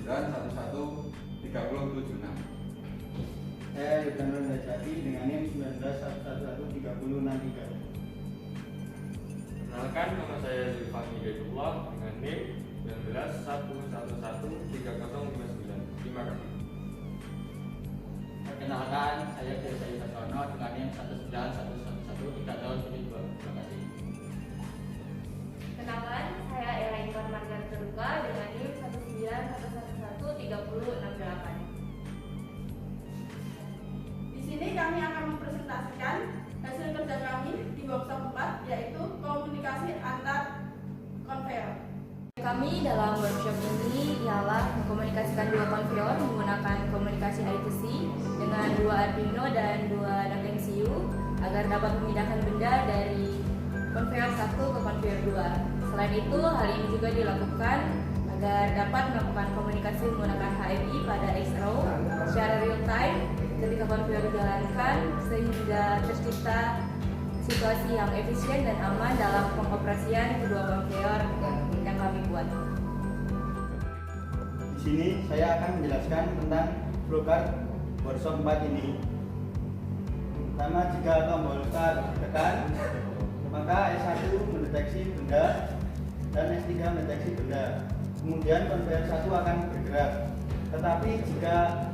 19113076. Saya Yudhanur Najati dengan NIM 19111363. Perkenalkan, nama saya Zulfahmi Hidayatullah dengan NIM 1911113059. Terima kasih. Perkenalkan, saya Desa Yusasono dengan NIM 19111372. Terima kasih. Kenalkan, saya Ella Intan Margar Teruka dengan NIM 19111368. Di sini kami akan mempresentasikan hasil kerja kami di workshop 4, yaitu komunikasi antar konveyor. Kami dalam workshop ini ialah mengkomunikasikan dua konveyor menggunakan komunikasi I2C dengan dua Arduino dan dua NAC MCU agar dapat memindahkan benda dari konveyor 1 ke konveyor 2. Selain itu, hal ini juga dilakukan agar dapat melakukan komunikasi menggunakan HMI pada XRO secara real time ketika konveyor dijalankan sehingga tercipta situasi yang efisien dan aman dalam pengoperasian kedua konveyor yang kami buat. Di sini saya akan menjelaskan tentang flowcard workshop 4 ini. Pertama, jika tombol start ditekan, maka S1 mendeteksi benda dan S3 mendeteksi benda. Kemudian konveyor 1 akan bergerak. Tetapi jika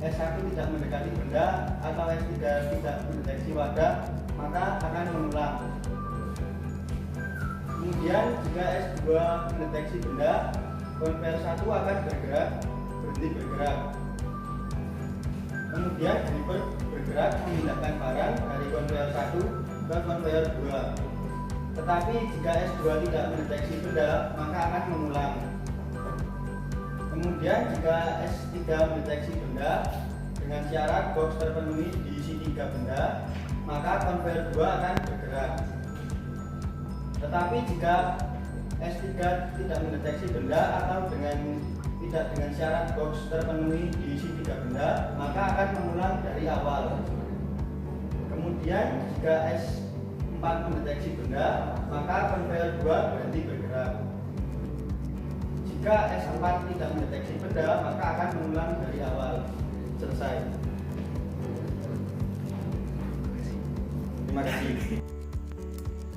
S1 tidak mendekati benda atau S3 tidak mendeteksi wadah, maka akan mengulang. Kemudian jika S2 mendeteksi benda, konveyor 1 akan berhenti bergerak. Kemudian driver bergerak memindahkan barang dari konveyor 1 ke konveyor 2. Tetapi jika S2 tidak mendeteksi benda, maka akan mengulang. Kemudian jika S3 mendeteksi benda dengan syarat box terpenuhi diisi 3 benda, maka konveyor 2 akan bergerak. Tetapi jika S3 tidak mendeteksi benda atau tidak dengan syarat box terpenuhi diisi 3 benda, maka akan mengulang dari awal. Kemudian jika S4 mendeteksi benda, maka konveyor 2 berhenti bergerak. Jika S4 tidak mendeteksi benda, maka akan mengulang dari awal. Selesai. Terima kasih.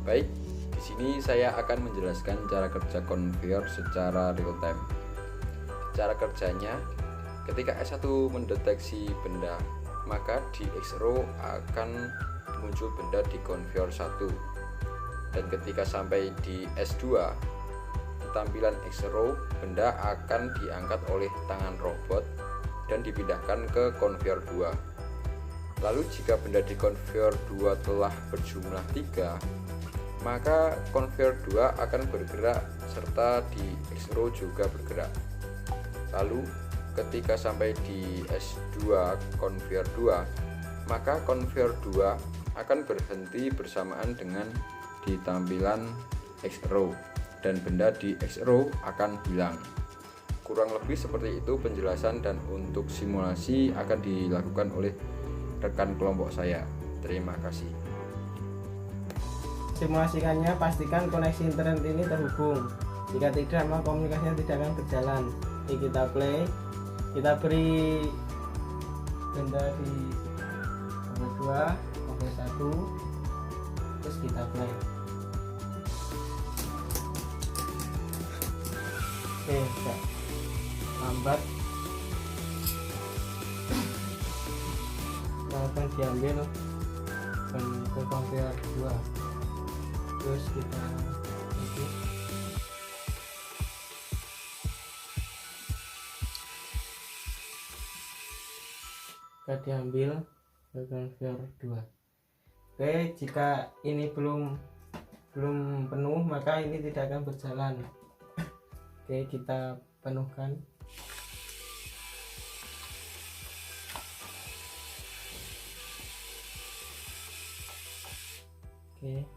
Baik, di sini saya akan menjelaskan cara kerja konveyor secara real time. Cara kerjanya, ketika S1 mendeteksi benda, maka di XRO akan muncul benda di konveyor 1. Dan ketika sampai di S2, tampilan XRO, benda akan diangkat oleh tangan robot dan dipindahkan ke konveyor 2. Lalu jika benda di konveyor 2 telah berjumlah 3, maka konveyor 2 akan bergerak serta di XRO juga bergerak. Lalu ketika sampai di S2 konveyor 2, maka konveyor 2 akan berhenti bersamaan dengan di tampilan XRO dan benda di XRO akan hilang. Kurang lebih seperti itu penjelasan, dan untuk simulasi akan dilakukan oleh rekan kelompok saya. Terima kasih. Simulasikannya, pastikan koneksi internet ini terhubung. Jika tidak, maka komunikasinya tidak akan berjalan. Ini kita play, kita beri benda di konveyor 2, konveyor 1, terus kita play. Oke, enggak lambat. Akan diambil ke konveyor 2. Terus kita diambil ke konveyor 2. Oke, jika ini belum penuh, maka ini tidak akan berjalan. Oke, kita penuhkan. Oke,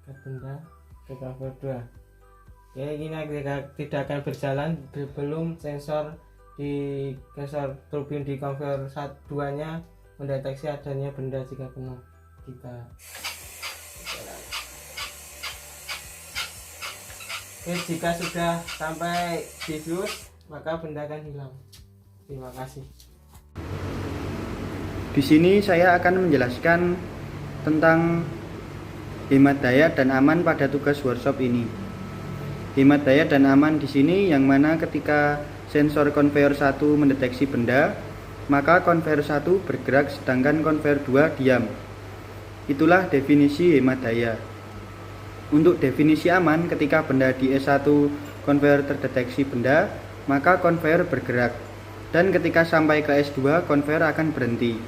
ke benda ke konveyor 2. Oke, ini tidak akan berjalan belum sensor turbin di konveyor 2 nya mendeteksi adanya benda jika penuh. Kita Jika sudah sampai diffuse, maka benda akan hilang. Terima kasih. Di sini saya akan menjelaskan tentang hemat daya dan aman pada tugas workshop ini. Hemat daya dan aman di sini yang mana ketika sensor konveyor 1 mendeteksi benda, maka konveyor 1 bergerak sedangkan konveyor 2 diam. Itulah definisi hemat daya. Untuk definisi aman, ketika benda di S1 konveyor terdeteksi benda, maka konveyor bergerak. Dan ketika sampai ke S2, konveyor akan berhenti.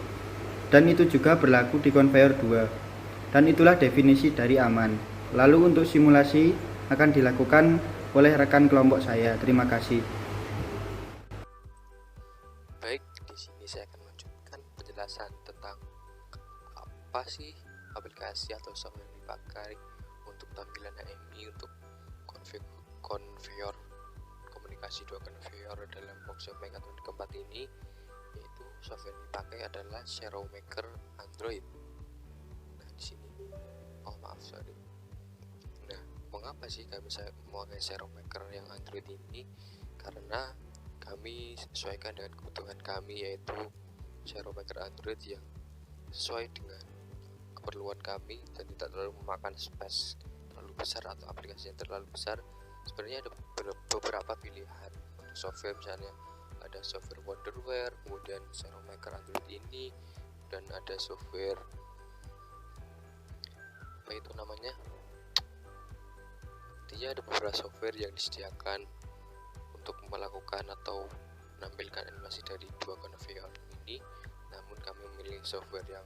Dan itu juga berlaku di konveyor 2. Dan itulah definisi dari aman. Lalu untuk simulasi akan dilakukan oleh rekan kelompok saya. Terima kasih. Baik, di sini saya akan menunjukkan penjelasan tentang apa sih aplikasi atau software yang dipakai untuk tampilan HMI untuk konveyor komunikasi dua konveyor dalam workshop Mechatronic keempat ini, yaitu software yang dipakai adalah Servomaker Android. Nah, di sini, Nah, mengapa sih kami memakai Servomaker yang Android ini? Karena kami sesuaikan dengan kebutuhan kami, yaitu Servomaker Android yang sesuai dengan keperluan kami dan tidak terlalu memakan space terlalu besar atau aplikasi yang terlalu besar. Sebenarnya ada beberapa pilihan untuk software, misalnya ada software Wonderware, kemudian Servomaker Android ini, dan ada software apa itu namanya, intinya ada beberapa software yang disediakan untuk melakukan atau menampilkan animasi dari dua konveyor ini. Namun kami memilih software yang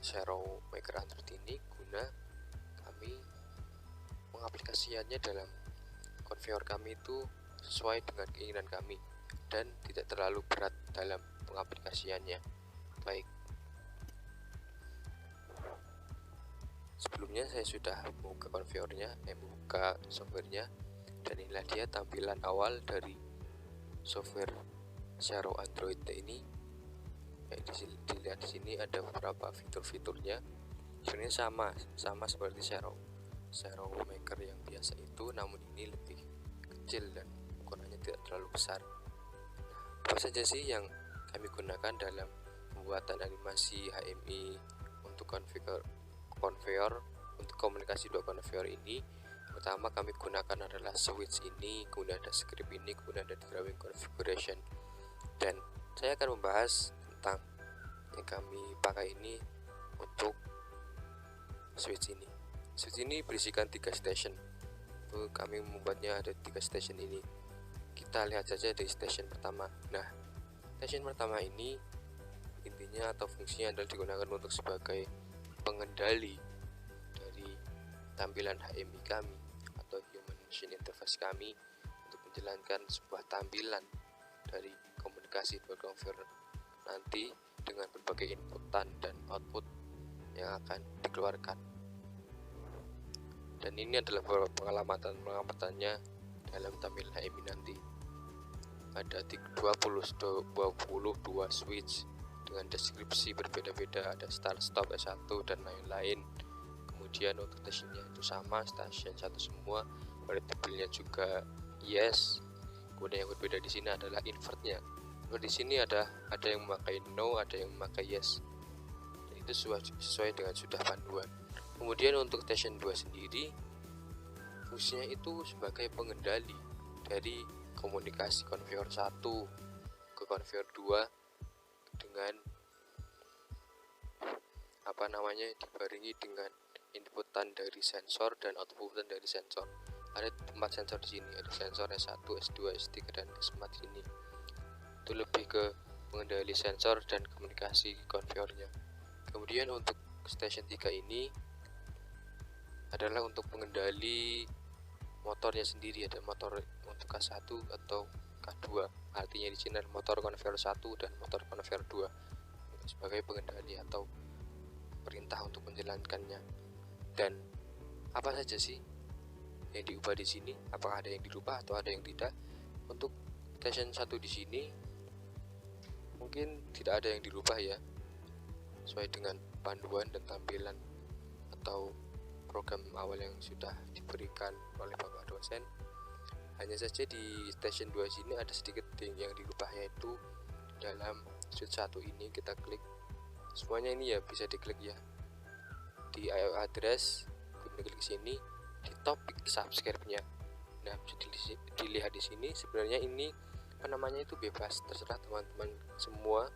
Servomaker Android ini guna kami mengaplikasikannya dalam konveyor kami itu sesuai dengan keinginan kami dan tidak terlalu berat dalam pengaplikasiannya. Baik, sebelumnya saya sudah membuka konveyornya, membuka softwarenya, dan inilah dia tampilan awal dari software Servo Android ini. Dilihat di sini ada beberapa fitur-fiturnya. Sebenarnya sama seperti Servomaker yang biasa itu, namun ini lebih kecil dan ukurannya tidak terlalu besar. Apa saja sih yang kami gunakan dalam pembuatan animasi HMI untuk konveyor untuk komunikasi dua konveyor ini? Pertama kami gunakan adalah switch ini, kemudian ada script ini, kemudian ada drawing configuration. Dan saya akan membahas tentang yang kami pakai ini untuk switch ini. Switch ini berisikan 3 station. Itu kami membuatnya ada 3 station ini. Kita lihat saja dari station pertama. Nah, station pertama ini intinya atau fungsinya adalah digunakan untuk sebagai pengendali dari tampilan HMI kami atau Human Machine Interface kami untuk menjalankan sebuah tampilan dari komunikasi dua konveyor nanti dengan berbagai inputan dan output yang akan dikeluarkan. Dan ini adalah pengamatannya dalam tampilan HMI nanti. Ada 22 switch dengan deskripsi berbeda-beda, ada start, stop, S1 dan lain-lain. Kemudian untuk stationnya itu sama, station 1 semua, variabelnya juga yes. Kemudian yang berbeda di sini adalah invertnya. Di sini ada yang memakai no, ada yang memakai yes. Dan itu sesuai dengan sudah panduan. Kemudian untuk station 2 sendiri, fungsinya itu sebagai pengendali dari komunikasi konveyor 1 ke konveyor 2 dengan dibarengi dengan inputan dari sensor dan outputan dari sensor. Ada 4 sensor di sini, ada sensor S1, S2, S3 dan S4 ini. Itu lebih ke mengendali sensor dan komunikasi konveyornya. Kemudian untuk station 3 ini adalah untuk mengendali motornya sendiri, ada motor untuk K1 atau K2. Artinya di sini ada motor konveyor 1 dan motor konveyor 2 sebagai pengendali atau perintah untuk menjalankannya. Dan apa saja sih yang diubah di sini? Apakah ada yang dirubah atau ada yang tidak? Untuk station 1 di sini mungkin tidak ada yang dirubah ya, sesuai dengan panduan dan tampilan atau program awal yang sudah diberikan oleh Bapak dosen. Hanya saja di station 2 sini ada sedikit yang dirubah, yaitu dalam switch 1 ini kita klik semuanya ini ya, bisa diklik ya di IO address, kemudian klik sini di topik subscribe-nya. Nah, bisa dilihat di sini sebenarnya ini namanya itu bebas, terserah teman-teman semua.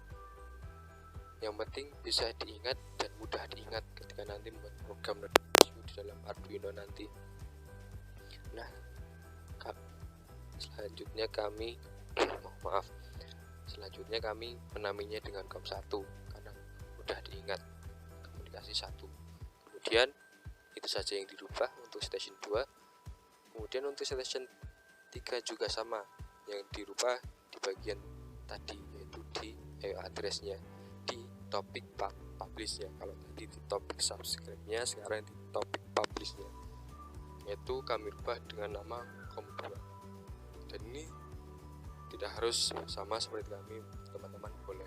Yang penting bisa diingat dan mudah diingat ketika nanti membuat program di dalam Arduino nanti. Nah, selanjutnya kami menamainya dengan COM1 karena mudah diingat, komunikasi 1. Kemudian itu saja yang dirubah untuk station 2. Kemudian untuk station 3 juga sama, yang dirubah di bagian tadi, yaitu di address-nya, di topik publish-nya. Kalau tadi di topik subscribe-nya, sekarang di topik publish-nya, yaitu kami rubah dengan nama COM2. Dan ini tidak harus sama seperti kami, teman-teman boleh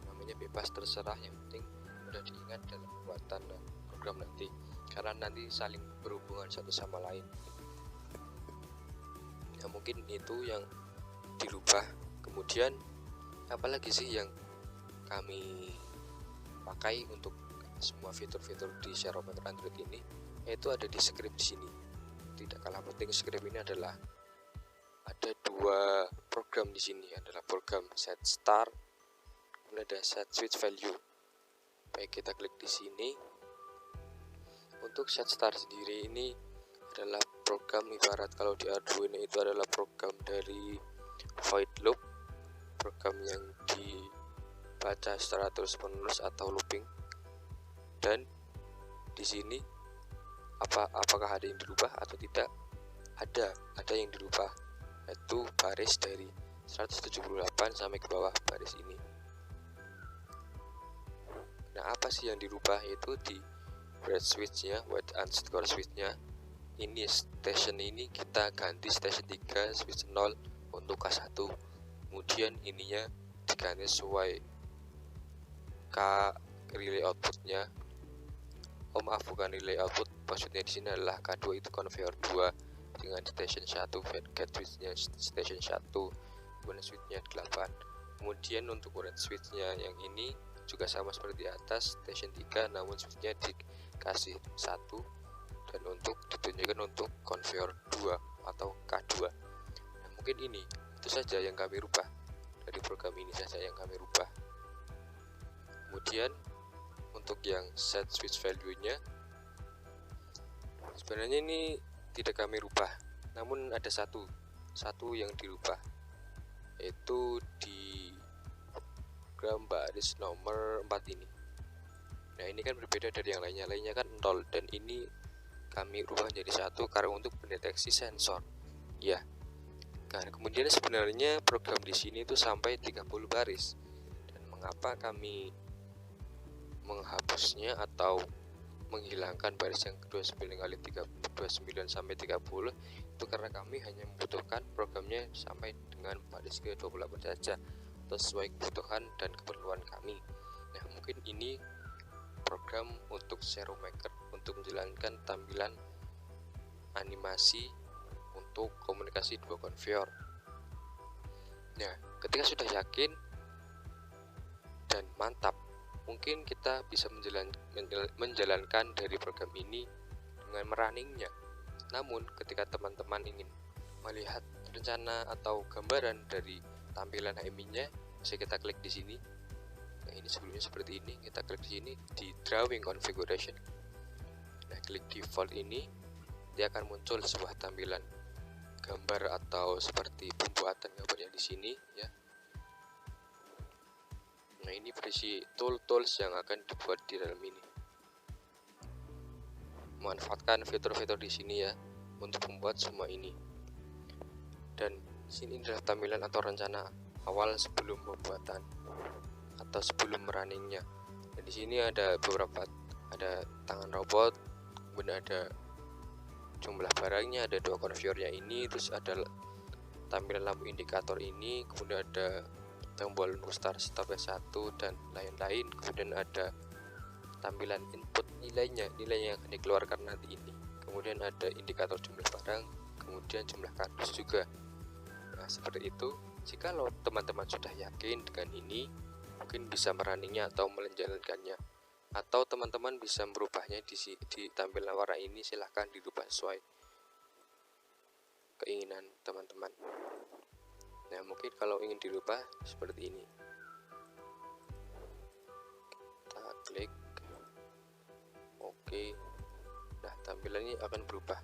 namanya bebas, terserah, yang penting mudah diingat dalam pembuatan program nanti, karena nanti saling berhubungan satu sama lain. Ya, mungkin itu yang dirubah. Kemudian apalagi sih yang kami pakai untuk semua fitur-fitur di Serometer Android ini, yaitu ada di script di sini. Tidak kalah penting, script ini adalah ada 2 program di sini, adalah program set start, kemudian ada set switch value. Baik, kita klik di sini. Untuk set start sendiri ini adalah program, ibarat kalau di Arduino itu adalah program dari void loop, program yang dibaca secara terus-menerus atau looping. Dan di sini apakah ada yang dirubah atau tidak? Ada yang dirubah, yaitu baris dari 178 sampai ke bawah baris ini. Nah, apa sih yang dirubah? Yaitu di wait switch-nya, wait underscore switch-nya. Ini station ini kita ganti station 3 switch 0 untuk K1. Kemudian ininya diganti sesuai K relay outputnya. Bukan relay output, maksudnya di sini adalah K2 itu conveyor 2 dengan station 1 get switch-nya station 1, kemudian switch-nya 8. Kemudian untuk orange switch-nya yang ini juga sama seperti di atas, station 3, namun switch-nya dikasih 1, dan untuk ditunjukkan untuk conveyor 2 atau K2. Nah, mungkin itu saja yang kami rubah, dari program ini saja yang kami rubah. Kemudian untuk yang set switch value-nya sebenarnya ini tidak kami rubah, namun ada satu yang dirubah, yaitu di program baris nomor 4 ini. Nah, ini kan berbeda dari yang lainnya kan 0, dan ini kami rubah menjadi 1 karena untuk mendeteksi sensor. Ya. Nah, kemudian sebenarnya program di sini itu sampai 30 baris. Dan mengapa kami menghapusnya atau menghilangkan baris yang ke-29 kali 29 sampai 30 itu karena kami hanya membutuhkan programnya sampai dengan baris ke-28 saja, atau sesuai kebutuhan dan keperluan kami. Nah, mungkin ini program untuk Seromaker untuk menjalankan tampilan animasi untuk komunikasi 2 conveyor. Nah, ketika sudah yakin dan mantap, mungkin kita bisa menjalankan dari program ini dengan merunningnya. Namun ketika teman-teman ingin melihat rencana atau gambaran dari tampilan HMI-nya, bisa kita klik di sini. Nah, ini sebelumnya seperti ini, kita klik di sini di drawing configuration. Nah, klik default ini, dia akan muncul sebuah tampilan gambar atau seperti pembuatan gambarnya di sini ya. Nah, ini berisi tools yang akan dibuat di dalam ini. Manfaatkan fitur-fitur di sini ya untuk membuat semua ini. Dan sini adalah tampilan atau rencana awal sebelum pembuatan atau sebelum runningnya. Dan di sini ada beberapa, ada tangan robot, kemudian ada jumlah barangnya, ada 2 conveyornya ini, terus ada tampilan lampu indikator ini, kemudian ada tombol untuk start stop 1 dan lain-lain, kemudian ada tampilan input nilai yang akan dikeluarkan nanti ini. Kemudian ada indikator jumlah barang, kemudian jumlah kardus juga. Nah, seperti itu. Jikalau teman-teman sudah yakin dengan ini, mungkin bisa merunningnya atau menjalankannya, atau teman-teman bisa merubahnya di tampilan warna ini. Silahkan dirubah sesuai keinginan teman-teman. Nah, mungkin kalau ingin dirubah seperti ini, kita klik oke. Nah, tampilan ini akan berubah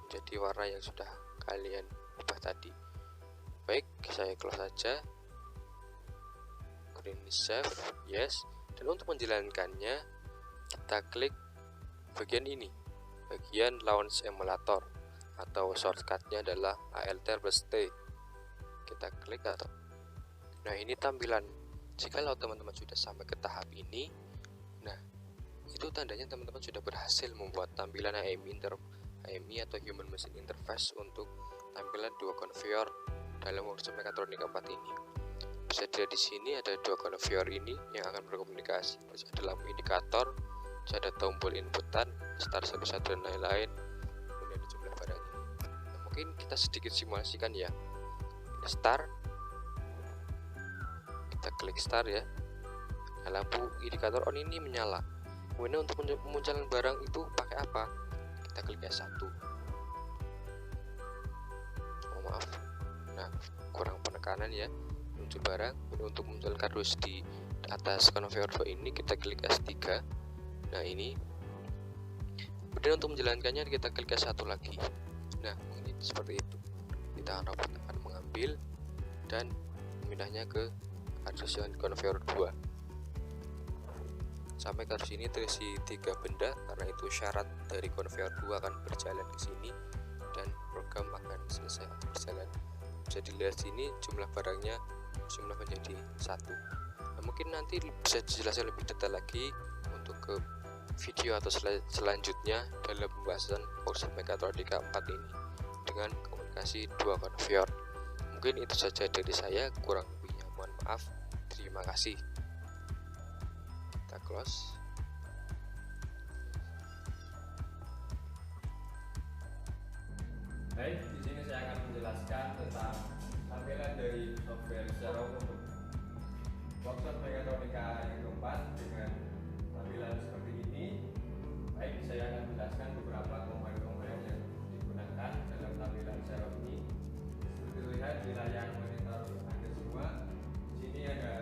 jadi warna yang sudah kalian ubah tadi. Baik, saya close saja, green save, yes. Dan untuk menjalankannya, kita klik bagian ini, bagian launch emulator, atau shortcutnya adalah Alt+T. Kita klik atau, nah ini tampilan. Jikalau teman-teman sudah sampai ke tahap ini, nah itu tandanya teman-teman sudah berhasil membuat tampilan HMI atau Human Machine Interface untuk tampilan dua conveyor dalam workshop mekatronika 4 ini. Bisa dilihat di sini ada dua conveyor ini yang akan berkomunikasi. Ada lampu indikator, ada tombol inputan, start 11 dan lain-lain. Kemudian ada jumlah barang ini. Nah, mungkin kita sedikit simulasikan ya. Ini start, kita klik start ya. Nah, lampu indikator on ini menyala. Kemudian untuk memunculkan barang itu pakai apa? Kita klik S1. Oh maaf, nah kurang penekanan ya, muncul barang. Untuk muncul kardus di atas conveyor 2 ini kita klik S3. Nah ini, kemudian untuk menjalankannya kita klik S1 lagi. Nah ini seperti itu, kita robot akan mengambil dan memindahnya ke kardus yang conveyor 2. Sampai kardus ini terisi 3 benda, karena itu syarat dari conveyor 2 akan berjalan ke sini dan program akan selesai atau berjalan. Bisa dilihat sini jumlah barangnya jumlah menjadi 1. Nah, mungkin nanti bisa dijelaskan lebih detail lagi untuk ke video atau selanjutnya dalam pembahasan workshop mekatronika 4 ini dengan komunikasi dua conveyor. Mungkin itu saja dari saya, kurang lebihnya mohon maaf. Terima kasih. Kita close. Baik, di sini saya akan menjelaskan tentang tampilan dari software secara umum. Workshop mekatronika yang keempat dengan tampilan seperti ini. Baik, saya akan menjelaskan beberapa komponen-komponen yang digunakan dalam tampilan secara ini. Seperti terlihat di layar monitor Anda semua, di sini ada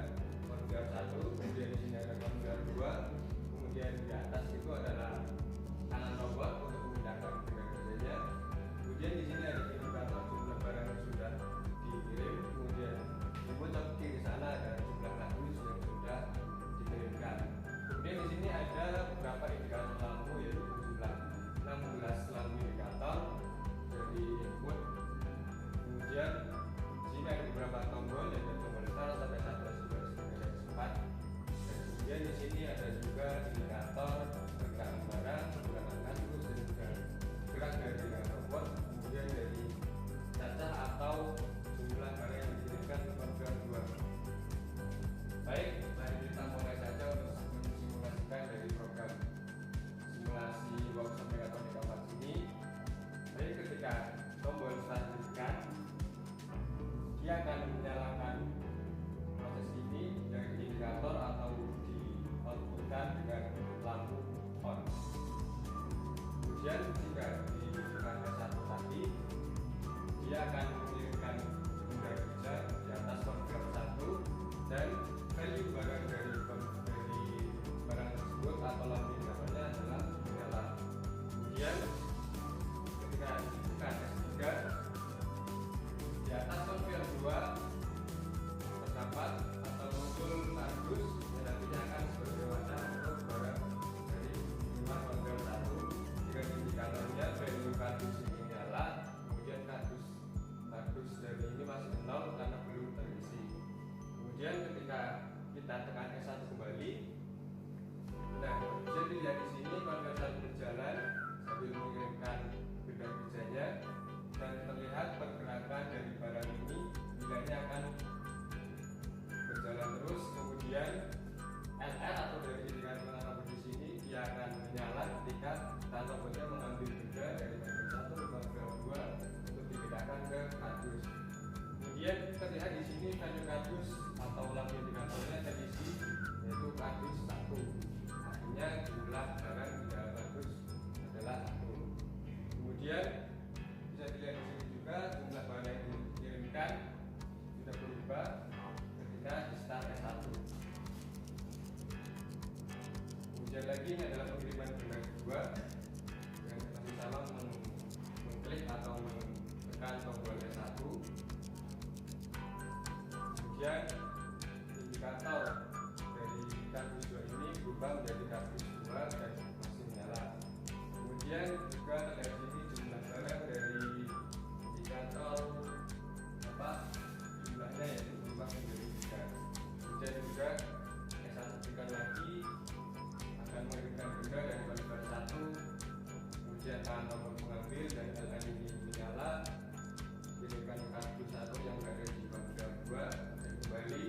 konveyor 1, kemudian di sini ada konveyor 2, kemudian di atas itu adalah tangan robot untuk memindahkan benda-bendanya. Kemudian di sini ada indikator jumlah barang yang sudah dikirim, kemudian di pojok kiri sana ada jumlah kardus yang sudah dikirimkan. Kemudian di sini ada beberapa indikator lampu, yaitu jumlah 16 lampu indikator dari input. Kemudian di sini ada beberapa tombol, yaitu tombol start sampai 11 dan kemudian di sini ada juga indikator pergerakan barang, pergerakan kardus, dan juga gerak dari robot, kemudian dari cacah atau jumlah barang yang dikirimkan ke konveyor 2. Baik, mari kita mulai saja untuk mensimulasikan dari program simulasi workshop mekatronika 4 ini. Baik, ketika tombol start ditekan, dia akan menyalakan proses ini dari indikator atau dioutputkan dengan lampu on. Kemudian jika ditekan ke 1 tadi, dia akan mengirimkan benda kerja di atas konveyor 1 dan value barang dari barang tersebut atau lampu indikatornya adalah menyala. Kemudian ketika ditekan S3, di atas konveyor 2 terdapat atau muncul kardus yang nantinya akan sebagai warna untuk barang dari rumah konveyor 1 dengan indikatornya ketika tombolnya mengambil benda dari kardus 1 ke kardus 2 untuk dipindahkan ke kardus. Kemudian kita lihat di sini value kardus atau lampu indikatornya terisi yaitu kardus 1. Artinya jumlah barang di dalam kardus adalah 1. Kemudian bisa dilihat di sini juga jumlah barang yang dikirimkan sudah berubah ketika di start S1. Kemudian lagi ini adalah pengiriman benda kedua dengan kita sama mengklik atau menekan tombol S1. Kemudian indikator dari kardus 2 ini berubah menjadi kardus 2 dan masih menyala. Kemudian juga terlihat di sini jumlah barang dari indikator jumlahnya yaitu berubah menjadi 3. Kemudian juga S1 tekan lagi akan mengirimkan benda dari kardus 1. Kemudian tahan tombol mengambil dan LN ini menyala, kirimkan kardus 1 yang berada di kardus 2 dan kembali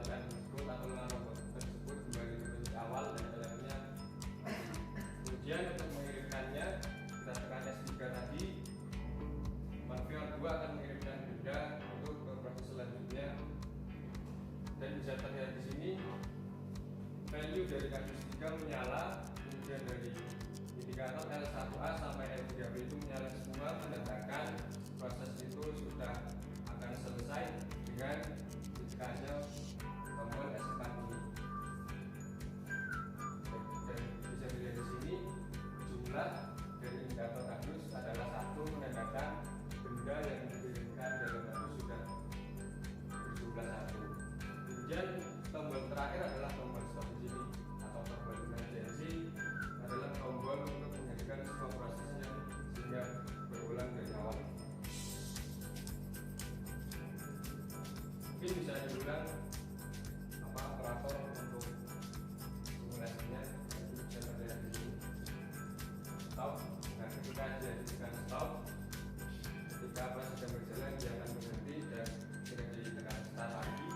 LN tersebut atau nomor tersebut kembali ke posisi awal dan LN-nya. Kemudian untuk mengirimkannya kita tekan S3 tadi, konveyor 2 akan mengirimkan benda untuk ke proses selanjutnya. Dan bisa terlihat di sini value dari kardus 3 menyala, kemudian dari indikator L1A sampai L3B itu menyala semua, menandakan proses itu sudah akan selesai dengan ditekannya tombol S4 ini. Dan bisa dilihat di sini jumlah dari indikator kardus adalah 1, menandakan benda yang dikirimkan dalam kardus sudah berjumlah 1. Kemudian tombol terakhir adalah tombol stop di sini atau tombol emergency, adalah tombol untuk menghentikan semua prosesnya sehingga berulang dari awal. Mungkin bisa diulang operator untuk simulasinya. Itu bisa terlihat di sini. Stop. Nah, ketika dia ditekan stop, ketika proses sedang berjalan dia akan berhenti dan ketika ditekan start lagi.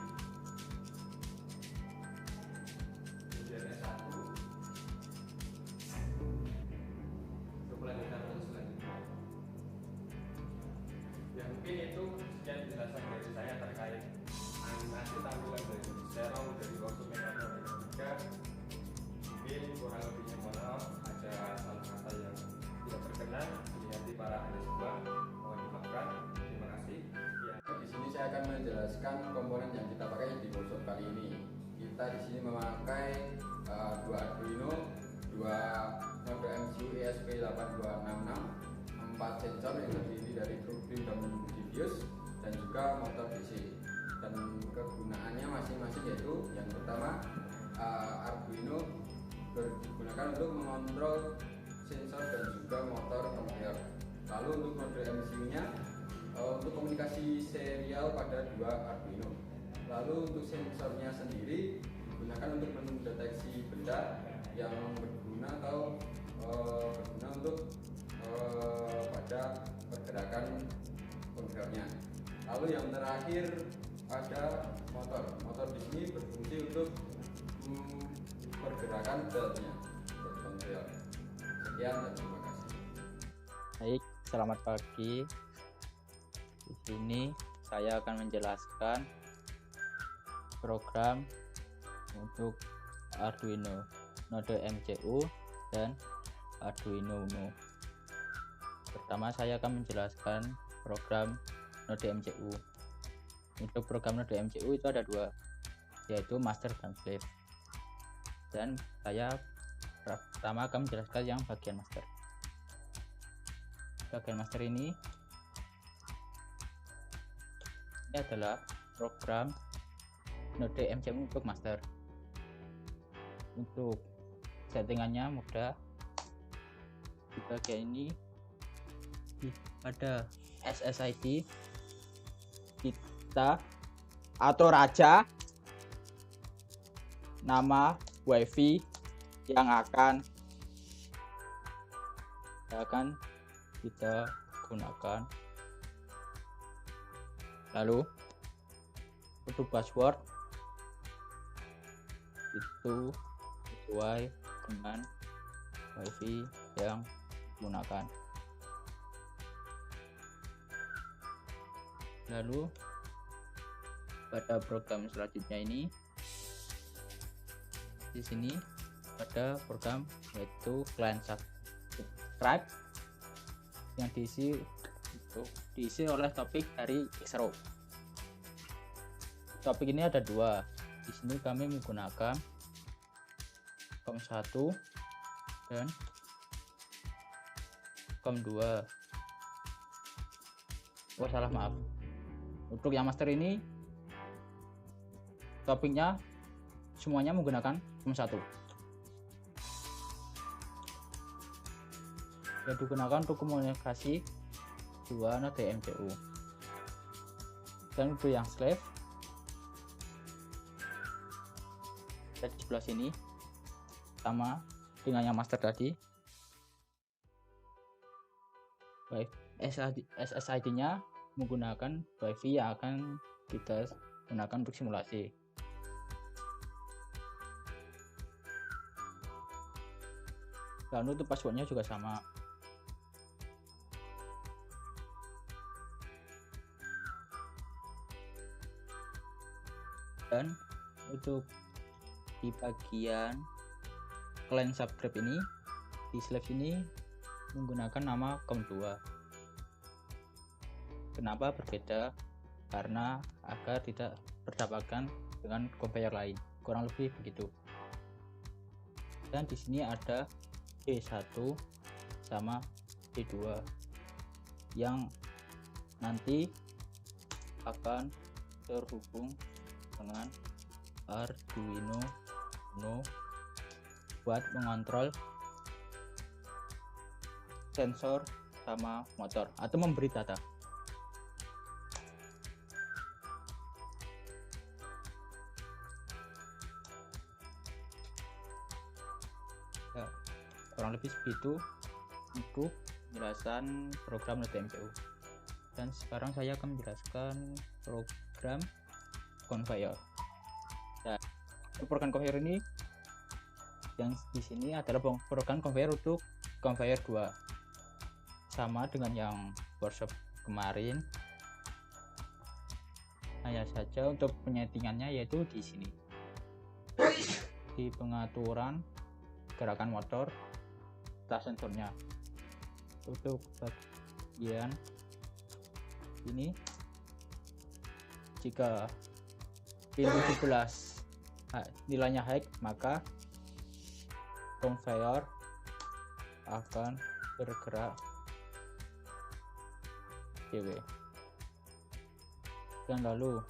Kemudian S1 untuk melanjutkan proses selanjutnya. Ya mungkin itu sekian penjelasan dari saya terkait animasi tampilan dari Serong dari workshop mekatronika. Mungkin kurang lebihnya mohon maaf, ada salah kata yang tidak berkenan di hati para mahasiswa, mohon dimaafkan. Terima kasih. Ya. Di sini saya akan menjelaskan komponen yang kita pakai di workshop kali ini. Kita di sini memakai dua Arduino, dua node MCU ESP8266, 4 sensor yang terdiri dari true beam dan diffuse, dan juga motor DC. Dan kegunaannya masing-masing yaitu yang pertama Arduino digunakan untuk mengontrol sensor dan juga motor konveyor. Lalu untuk mode MCU-nya untuk komunikasi serial pada dua Arduino. Lalu untuk sensornya sendiri digunakan untuk mendeteksi benda yang berguna atau berguna untuk pada pergerakan konveyornya. Lalu yang terakhir ada motor di sini berfungsi untuk pergerakan beltnya konveyor. Sekian dan terima kasih. Baik, selamat pagi. Di sini saya akan menjelaskan program untuk Arduino, node MCU dan Arduino Uno. Pertama saya akan menjelaskan program node MCU. Untuk program node MCU itu ada dua, yaitu master dan slave. Dan saya pertama akan menjelaskan yang bagian master. Bagian master ini adalah program node MCU untuk master. Untuk settingannya mudah. Di bagian ini pada SSID kita atur aja nama WiFi yang akan kita gunakan. Lalu untuk password itu sesuai dengan WiFi yang digunakan. Lalu pada program selanjutnya ini, di sini ada program yaitu client subscribe yang diisi oleh topik dari Xero. Topik ini ada dua. Di sini kami menggunakan COM1 dan COM2. Oh salah, maaf. Untuk yang master ini topiknya semuanya menggunakan COM1 yang digunakan untuk komunikasi dua node MCU. Dan untuk yang slave di sebelah sini sama dengan yang master tadi. Baik, SSID-nya menggunakan WiFi yang akan kita gunakan untuk simulasi. Lalu untuk passwordnya juga sama. Dan untuk di bagian client subscribe ini, di slave ini menggunakan nama COM2. Kenapa berbeda? Karena agar tidak berdampak dengan conveyor lain, kurang lebih begitu. Dan di sini ada D1 sama D2 yang nanti akan terhubung dengan Arduino Uno buat mengontrol sensor sama motor atau memberi data. Ya, kurang lebih segitu untuk penjelasan program node MCU. Dan sekarang saya akan menjelaskan program conveyor. Dan program conveyor ini yang di sini adalah program conveyor untuk conveyor 2, sama dengan yang workshop kemarin. Hanya saja untuk penyetingannya yaitu di sini, di pengaturan gerakan motor serta sensornya. Untuk bagian ini, jika pin 17 nilainya high, maka conveyor akan bergerak cw. Dan lalu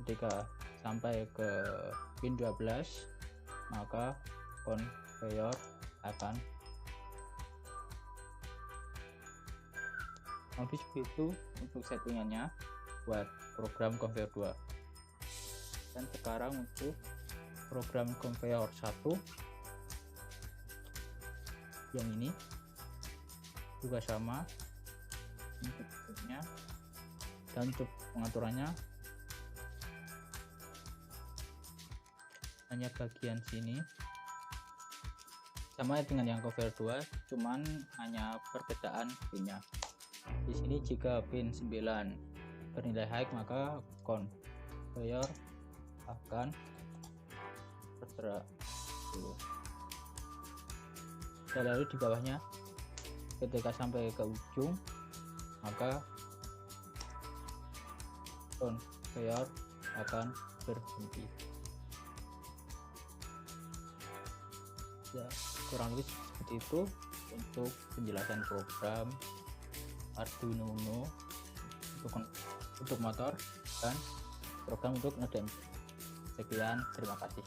ketika sampai ke pin 12, maka conveyor akan habis. Begitu untuk settingannya buat program conveyor 2. Dan sekarang untuk program conveyor 1 yang ini juga sama untuk bentuknya dan untuk pengaturannya hanya bagian sini sama dengan yang conveyor 2, cuman hanya perbedaan pinnya. Di sini jika pin 9 bernilai high, maka conveyor akan bergerak dulu. Dan lalu di bawahnya ketika sampai ke ujung, maka conveyor akan berhenti. Ya, kurang lebih seperti itu untuk penjelasan program Arduino Uno untuk motor dan program untuk node. Sekian, terima kasih.